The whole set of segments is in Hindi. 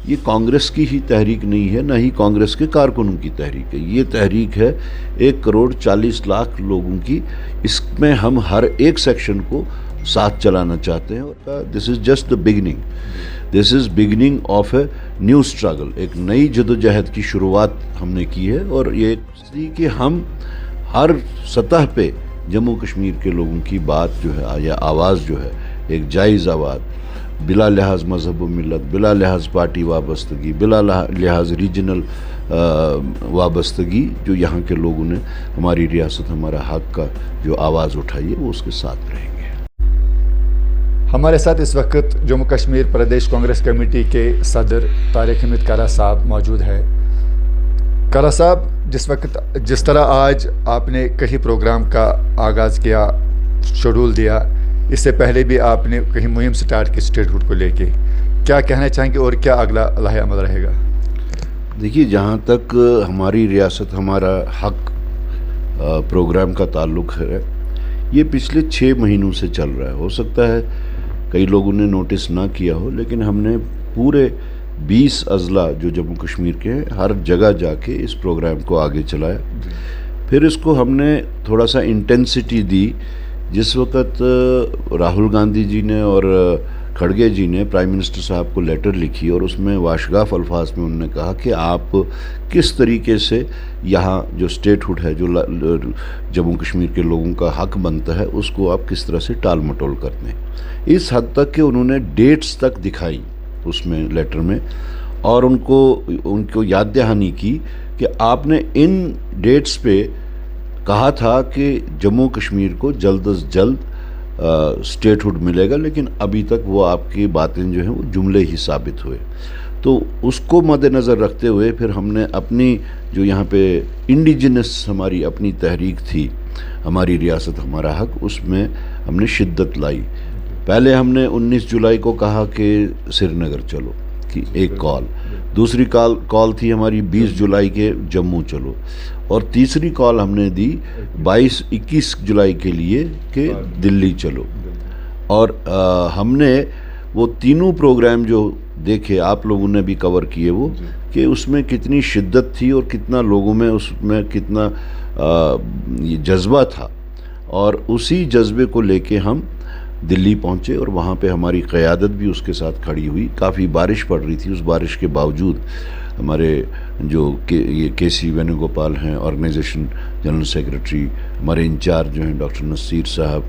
ये कांग्रेस की ही तहरीक नहीं है, ना ही कांग्रेस के कारकुनों की तहरीक है। ये तहरीक है 1,40,00,000 लोगों की। इसमें हम हर एक सेक्शन को साथ चलाना चाहते हैं और this is just the beginning. This is beginning of a new struggle. एक नई जदोजहद की शुरुआत हमने की है और ये कि हम हर सतह पे जम्मू कश्मीर के लोगों की बात जो है या आवाज़ जो है, एक जायज़ आवाज़, बिला लिहाज मजहब व मिलत, बिला लिहाज पार्टी वाबस्तगी, बिला लिहाज रीजनल वाबस्तगी, जो यहाँ के लोगों ने हमारी रियासत हमारा हक का जो आवाज़ उठाई है वो उसके साथ रहेंगे। हमारे साथ इस वक्त जम्मू कश्मीर प्रदेश कांग्रेस कमेटी के सदर तारिक हमीद कारा साहब मौजूद है। कारा साहब, जिस तरह आज आपने कहीं प्रोग्राम का आगाज़ किया, शेड्यूल दिया, इससे पहले भी आपने कहीं मुहिम स्टार्ट की स्टेटहुड को लेके, क्या कहना चाहेंगे और क्या अगला लाहे अमल रहेगा? देखिए, जहाँ तक हमारी रियासत हमारा हक प्रोग्राम का ताल्लुक़ है, ये पिछले 6 महीनों से चल रहा है। हो सकता है कई लोगों ने नोटिस ना किया हो, लेकिन हमने पूरे 20 अजला जो जम्मू कश्मीर के हैं हर जगह जाके इस प्रोग्राम को आगे चलाया। फिर इसको हमने थोड़ा सा इंटेंसिटी दी। जिस वक्त राहुल गांधी जी ने और खड़गे जी ने प्राइम मिनिस्टर साहब को लेटर लिखी और उसमें वाशगाफ अल्फाज में उन्होंने कहा कि आप किस तरीके से यहाँ जो स्टेटहुड है, जो जम्मू कश्मीर के लोगों का हक बनता है, उसको आप किस तरह से टाल मटोल करते हैं, इस हद तक कि उन्होंने डेट्स तक दिखाई उसमें लेटर में और उनको याद दहानी की कि आपने इन डेट्स पे कहा था कि जम्मू कश्मीर को जल्द अज जल्द स्टेटहुड मिलेगा, लेकिन अभी तक वो आपकी बातें जो हैं वो जुमले ही साबित हुए। तो उसको मद्देनज़र रखते हुए फिर हमने अपनी जो यहाँ पे इंडिजिनस हमारी अपनी तहरीक थी, हमारी रियासत हमारा हक, उसमें हमने शिद्दत लाई। पहले हमने 19 जुलाई को कहा कि श्रीनगर चलो की एक कॉल, दूसरी कॉल थी हमारी 20 जुलाई के जम्मू चलो, और तीसरी कॉल हमने दी 21 जुलाई के लिए कि दिल्ली चलो। और हमने वो तीनों प्रोग्राम जो देखे, आप लोगों ने भी कवर किए वो, कि उसमें कितनी शिद्दत थी और कितना लोगों में उसमें कितना ये जज्बा था। और उसी जज्बे को लेके हम दिल्ली पहुँचे और वहाँ पे हमारी क़यादत भी उसके साथ खड़ी हुई। काफ़ी बारिश पड़ रही थी, उस बारिश के बावजूद हमारे जो ये के.सी. वेणुगोपाल हैं, ऑर्गेनाइजेशन जनरल सेक्रेटरी, हमारे इंचार्ज जो हैं डॉक्टर नसीर साहब,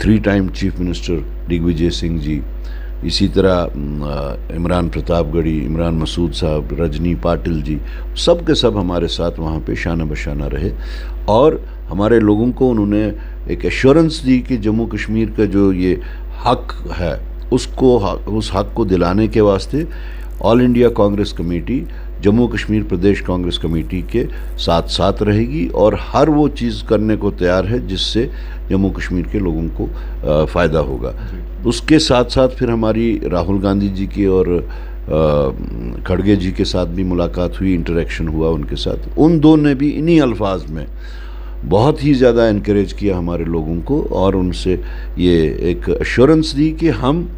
3 time chief minister Digvijaya Singh ji, इसी तरह इमरान प्रतापगढ़ी, इमरान मसूद साहब, रजनी पाटिल जी, सब के सब हमारे साथ वहाँ पे शाना बशाना रहे और हमारे लोगों को उन्होंने एक एश्योरेंस दी कि जम्मू कश्मीर का जो ये हक है उस हक को दिलाने के वास्ते All India Congress committee Jammu Kashmir प्रदेश कांग्रेस कमेटी के साथ साथ रहेगी और हर वो चीज़ करने को तैयार है जिससे जम्मू कश्मीर के लोगों को फ़ायदा होगा। उसके साथ साथ फिर हमारी राहुल गांधी जी की और खड़गे जी के साथ भी मुलाकात हुई, इंटरेक्शन हुआ उनके साथ। उन दो ने भी इन्हीं अल्फाज में बहुत ही ज़्यादा इनकरेज किया हमारे लोगों को और उनसे ये एक एश्योरेंस दी कि हम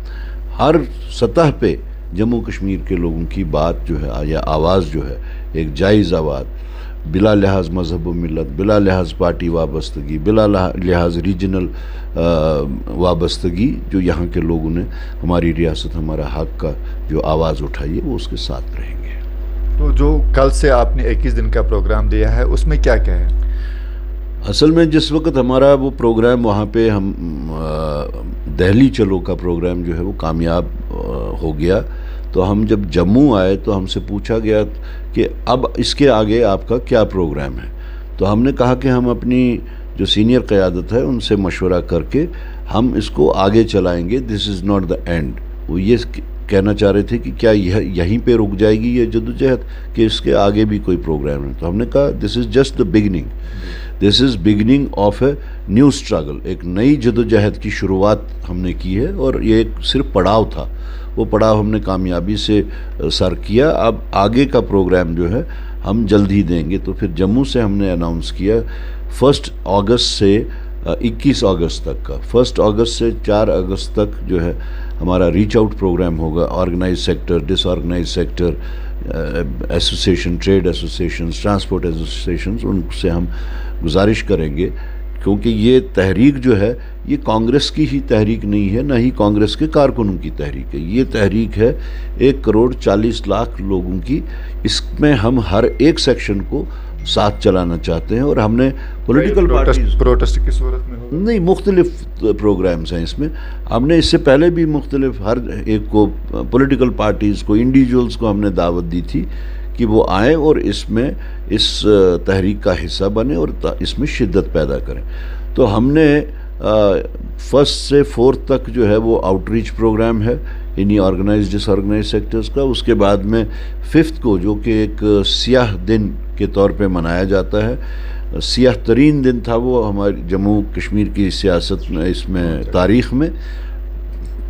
हर सतह पे जम्मू कश्मीर के लोगों की बात जो है या आवाज़ जो है, एक जायज़ आवाज़, बिला लिहाज मजहब व मिलत, बिला लिहाज पार्टी वाबस्तगी, बिला लिहाज रीजनल वाबस्तगी, जो यहाँ के लोगों ने हमारी रियासत हमारा हक का जो आवाज़ उठाई है वो उसके साथ रहेंगे। तो जो कल से आपने 21 दिन का प्रोग्राम दिया है उसमें क्या क्या है? असल में जिस वक्त हमारा वो प्रोग्राम वहाँ पे हम दिल्ली चलो का प्रोग्राम जो है वो कामयाब हो गया, तो हम जब जम्मू आए तो हमसे पूछा गया कि अब इसके आगे आपका क्या प्रोग्राम है। तो हमने कहा कि हम अपनी जो सीनियर क़यादत है उनसे मशवरा करके हम इसको आगे चलाएंगे, this is not the end. वो ये कहना चाह रहे थे कि क्या यहीं पे रुक जाएगी ये जद्दोजहद कि इसके आगे भी कोई प्रोग्राम है। तो हमने कहा this is just the beginning, this is beginning of a new struggle. एक नई जद्दोजहद की शुरुआत हमने की है और ये एक सिर्फ पड़ाव था, वो पड़ाव हमने कामयाबी से सर किया। अब आगे का प्रोग्राम जो है हम जल्द ही देंगे। तो फिर जम्मू से हमने अनाउंस किया 1 अगस्त से 21 अगस्त तक का, 1 अगस्त से 4 अगस्त तक जो है हमारा रीच आउट प्रोग्राम होगा, organise sector, disorganise sector, association, trade association, transport association, उनसे हम गुजारिश करेंगे, क्योंकि ये तहरीक जो है ये कांग्रेस की ही तहरीक नहीं है, ना ही कांग्रेस के कारकुनों की तहरीक है। ये तहरीक है 1,40,00,000 लोगों की। इसमें हम हर एक सेक्शन को साथ चलाना चाहते हैं और हमने पॉलिटिकल पार्टीज प्रोटेस्ट की सूरत में होगा? नहीं, मुख्तलिफ प्रोग्राम्स हैं इसमें। हमने इससे पहले भी मुख्तलिफ हर एक को, पॉलिटिकल पार्टीज़ को, इंडिविजुअल्स को हमने दावत दी थी कि वो आएँ और इसमें इस तहरीक का हिस्सा बने और इसमें शिद्दत पैदा करें। तो हमने 1 से 4 तक जो है वो आउटरीच प्रोग्राम है इन्हीं ऑर्गेनाइज डिसऑर्गेनाइज सेक्टर्स का। उसके बाद में 5th को, जो कि एक सियाह दिन के तौर पे मनाया जाता है, सियाह तरीन दिन था वो हमारी जम्मू कश्मीर की सियासत में, इसमें तारीख़ में,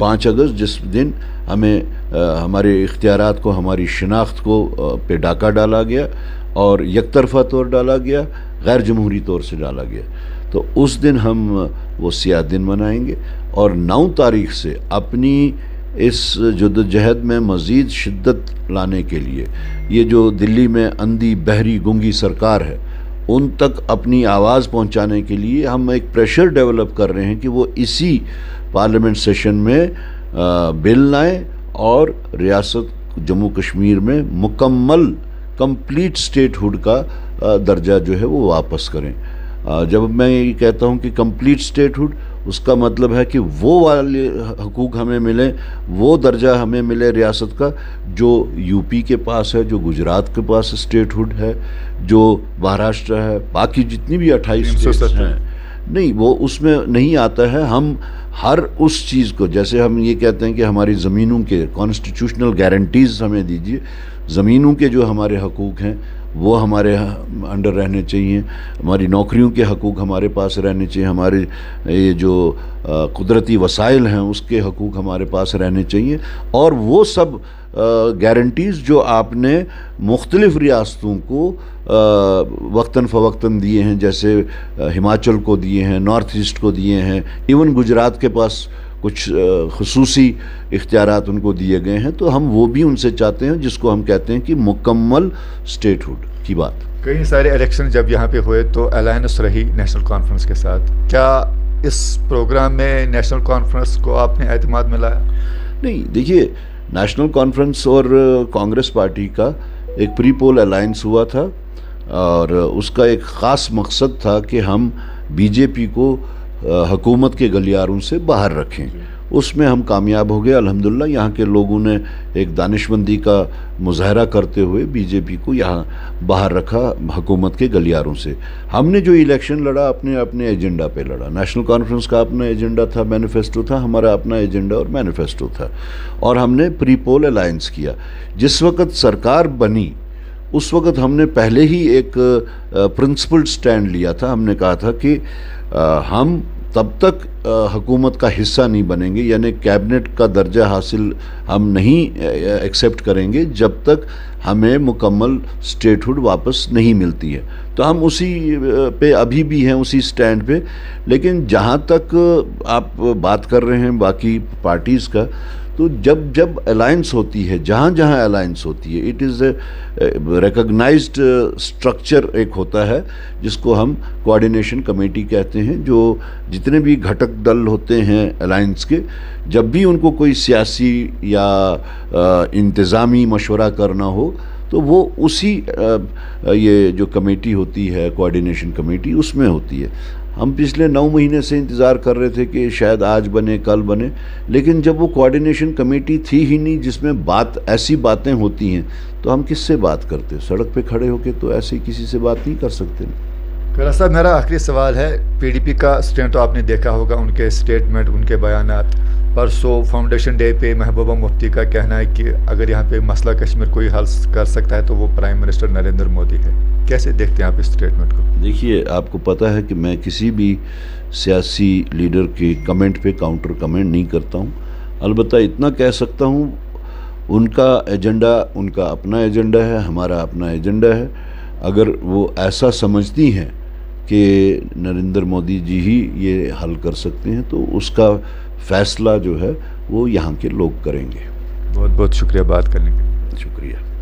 5 अगस्त, जिस दिन हमें हमारे इख्तियारात को, हमारी शिनाख्त को पे डाका डाला गया और यकतरफा तौर डाला गया, गैर जमहूरी तौर से डाला गया। तो उस दिन हम वो सियाह दिन मनाएंगे और 9 तारीख से अपनी इस जद्दोजहद में मज़ीद शिद्दत लाने के लिए, ये जो दिल्ली में अंधी बहरी गूंगी सरकार है उन तक अपनी आवाज़ पहुंचाने के लिए हम एक प्रेशर डेवलप कर रहे हैं कि वो इसी पार्लियामेंट सेशन में बिल लाएं और रियासत जम्मू कश्मीर में मुकम्मल कंप्लीट स्टेटहुड का दर्जा जो है वो वापस करें। जब मैं ये कहता हूँ कि कंप्लीट स्टेटहुड, उसका मतलब है कि वो वाले हकूक़ हमें मिले, वो दर्जा हमें मिले रियासत का जो यूपी के पास है, जो गुजरात के पास स्टेटहुड है, जो महाराष्ट्र है, बाकी जितनी भी 28 स्टेट्स हैं, नहीं, वो उसमें नहीं आता है। हम हर उस चीज़ को, जैसे हम ये कहते हैं कि हमारी ज़मीनों के कॉन्स्टिट्यूशनल गारंटीज़ हमें दीजिए, ज़मीनों के जो हमारे हकूक़ हैं वो हमारे अंडर रहने चाहिए, हमारी नौकरियों के हकूक़ हमारे पास रहने चाहिए, हमारे ये जो कुदरती वसाइल हैं उसके हकूक़ हमारे पास रहने चाहिए। और वो सब गारंटीज़ जो आपने मुख्तलिफ़ रियासतों को वक्तन फ़वक्तन दिए हैं, जैसे हिमाचल को दिए हैं, नॉर्थ ईस्ट को दिए हैं, इवन गुजरात के पास कुछ खुसूसी इख्तियारात उनको दिए गए हैं, तो हम वो भी उनसे चाहते हैं, जिसको हम कहते हैं कि मुकम्मल स्टेटहुड की बात। कई सारे इलेक्शन जब यहाँ पे हुए तो अलायंस रही नेशनल कॉन्फ्रेंस के साथ, क्या इस प्रोग्राम में नेशनल कॉन्फ्रेंस को आपने एतमाद में लाया? नहीं, देखिए, नेशनल कॉन्फ्रेंस और कांग्रेस पार्टी का एक प्री पोल अलायंस हुआ था और उसका एक ख़ास मकसद था कि हम बीजेपी को हुकूमत के गलियारों से बाहर रखें। उसमें हम कामयाब हो गए अल्हम्दुलिल्लाह। यहाँ के लोगों ने एक दानिशमंदी का मुजाहरा करते हुए बीजेपी को यहाँ बाहर रखा हुकूमत के गलियारों से। हमने जो इलेक्शन लड़ा अपने अपने एजेंडा पे लड़ा। नेशनल कॉन्फ्रेंस का अपना एजेंडा था, मैनिफेस्टो था, हमारा अपना एजेंडा और मैनिफेस्टो था, और हमने प्री पोल अलायंस किया। जिस वक्त सरकार बनी उस वक्त हमने पहले ही एक प्रिंसिपल स्टैंड लिया था। हमने कहा था कि हम तब तक हुकूमत का हिस्सा नहीं बनेंगे, यानी कैबिनेट का दर्जा हासिल हम नहीं एक्सेप्ट करेंगे जब तक हमें मुकम्मल स्टेटहुड वापस नहीं मिलती है। तो हम उसी पे अभी भी हैं, उसी स्टैंड पे। लेकिन जहाँ तक आप बात कर रहे हैं बाकी पार्टीज़ का, तो जब जब अलायंस होती है, जहाँ जहाँ अलायंस होती है, it is a recognised structure एक होता है जिसको हम कोऑर्डिनेशन कमेटी कहते हैं। जो जितने भी घटक दल होते हैं अलायंस के, जब भी उनको कोई सियासी या इंतज़ामी मशवरा करना हो तो वो उसी ये जो कमेटी होती है, कोऑर्डिनेशन कमेटी, उसमें होती है। हम पिछले 9 महीने से इंतज़ार कर रहे थे कि शायद आज बने, कल बने, लेकिन जब वो कोऑर्डिनेशन कमेटी थी ही नहीं जिसमें ऐसी बातें होती हैं, तो हम किससे बात करते? सड़क पे खड़े होके तो ऐसे किसी से बात नहीं कर सकते। खैरा साहब, मेरा आखिरी सवाल है, पीडीपी का स्टैंड तो आपने देखा होगा, उनके स्टेटमेंट, उनके बयानात। परसों फाउंडेशन डे पे महबूबा मुफ्ती का कहना है कि अगर यहाँ पे मसला कश्मीर कोई हल कर सकता है तो वो प्राइम मिनिस्टर नरेंद्र मोदी है। कैसे देखते हैं आप इस स्टेटमेंट को? देखिए, आपको पता है कि मैं किसी भी सियासी लीडर के कमेंट पे काउंटर कमेंट नहीं करता हूँ। अलबत्ता इतना कह सकता हूँ, उनका एजेंडा उनका अपना एजेंडा है, हमारा अपना एजेंडा है। अगर वो ऐसा समझती हैं कि नरेंद्र मोदी जी ही ये हल कर सकते हैं तो उसका फैसला जो है वो यहाँ के लोग करेंगे। बहुत बहुत शुक्रिया बात करने के लिए। शुक्रिया।